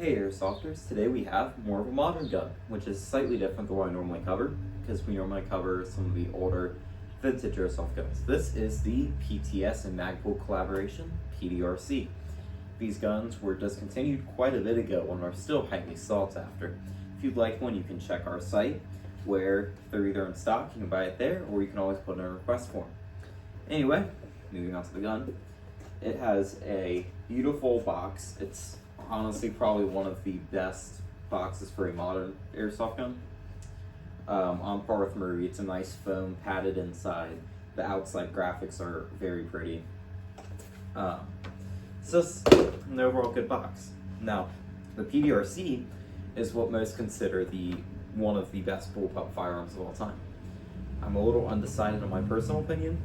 Hey Airsofters, today we have more of a modern gun, which is slightly different than what I normally cover, because we normally cover some of the older vintage airsoft guns. This is the PTS and Magpul collaboration, PDR-C. These guns were discontinued quite a bit ago and are still highly sought after. If you'd like one, you can check our site, where they're either in stock, you can buy it there, or you can always put in a request form. Anyway, moving on to the gun. It has a beautiful box. It's honestly probably one of the best boxes for a modern airsoft gun. On par with Murray, it's a nice foam padded inside. The outside graphics are very pretty. It's just an overall good box. Now, the PDR-C is what most consider one of the best bullpup firearms of all time. I'm a little undecided on my personal opinion.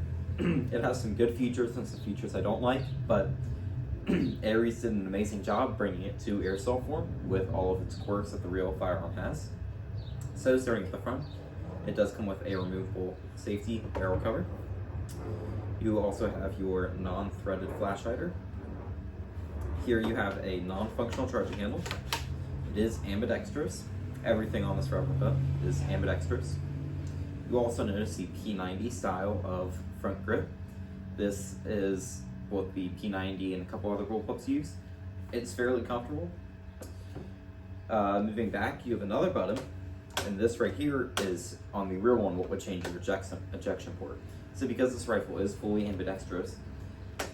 It has some good features and some features I don't like, but Ares did an amazing job bringing it to airsoft form with all of its quirks that the real firearm has. So starting at the front, it does come with a removable safety barrel cover. You also have your non-threaded flash hider. Here you have a non-functional charging handle. It is ambidextrous. Everything on this replica is ambidextrous. You also notice the P90 style of front grip. This is what the P90 and a couple other bullpups use. It's fairly comfortable. Moving back, you have another button, and this right here is on the rear one what would change your ejection port. So because this rifle is fully ambidextrous,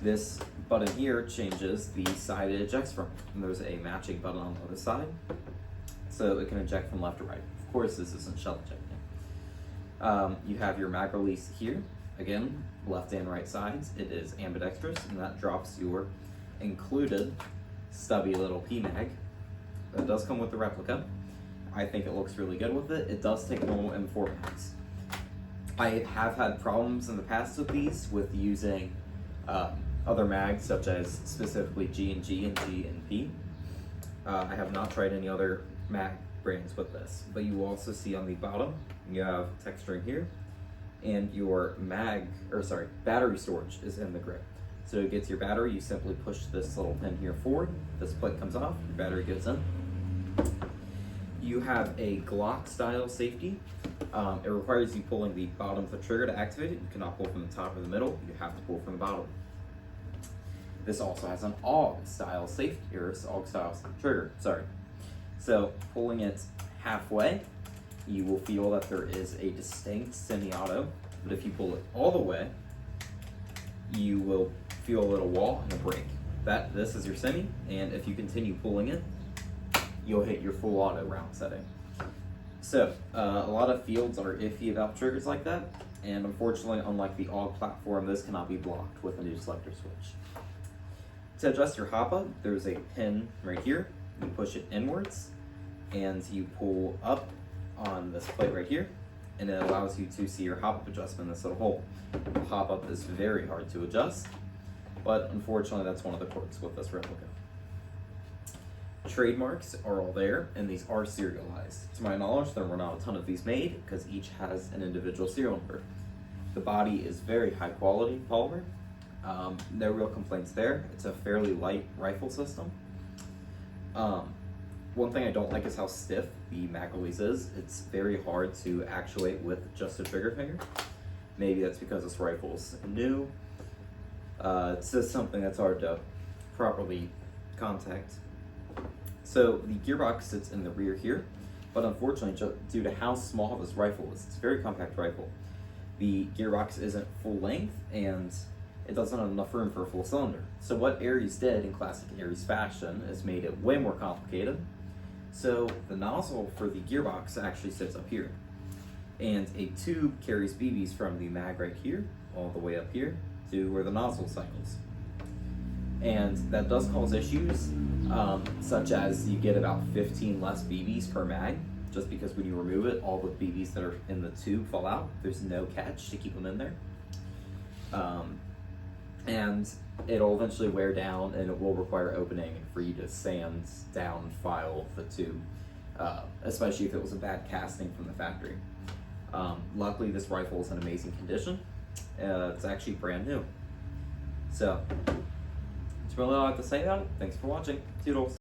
this button here changes the side it ejects from. And there's a matching button on the other side, so it can eject from left to right. Of course, this isn't shell ejecting. You have your mag release here. Again, left and right sides, it is ambidextrous, and that drops your included stubby little PMag. That does come with the replica. I think it looks really good with it. It does take normal M4 mags. I have had problems in the past with these, with using other mags, such as specifically G&G and G&P. I have not tried any other mag brands with this, but you will also see on the bottom, you have texturing here, and your battery storage is in the grip. So to get to your battery, you simply push this little pin here forward, this plate comes off, your battery goes in. You have a Glock style safety. It requires you pulling the bottom of the trigger to activate it. You cannot pull from the top or the middle, you have to pull from the bottom. This also has an AUG style safety, or AUG style trigger, So pulling it halfway, you will feel that there is a distinct semi-auto, but if you pull it all the way, you will feel a little wall and a break. This is your semi, and if you continue pulling it, you'll hit your full auto round setting. So, a lot of fields are iffy about triggers like that, and unfortunately, unlike the AUG platform, this cannot be blocked with a new selector switch. To adjust your hop-up, there's a pin right here. You push it inwards, and you pull up on this plate right here, and it allows you to see your hop-up adjustment in this little hole. The hop-up is very hard to adjust, but unfortunately that's one of the quirks with this replica. Trademarks are all there, and these are serialized. To my knowledge, there were not a ton of these made, because each has an individual serial number. The body is very high quality polymer. No real complaints there. It's a fairly light rifle system. One thing I don't like is how stiff the mag release is. It's very hard to actuate with just a trigger finger. Maybe that's because this rifle's new. It's just something that's hard to properly contact. So the gearbox sits in the rear here, but unfortunately, due to how small this rifle is, it's a very compact rifle, the gearbox isn't full length, and it doesn't have enough room for a full cylinder. So what Ares did in classic Ares fashion is made it way more complicated. So the nozzle for the gearbox actually sits up here, and a tube carries BBs from the mag right here all the way up here to where the nozzle cycles. And that does cause issues, such as you get about 15 less BBs per mag, just because when you remove it, all the BBs that are in the tube fall out. There's no catch to keep them in there. And it'll eventually wear down, and it will require opening for you to sand down file the tube, especially if it was a bad casting from the factory. Luckily, this rifle is in amazing condition. It's actually brand new. So, that's really all I have to say about it. Thanks for watching. Toodles.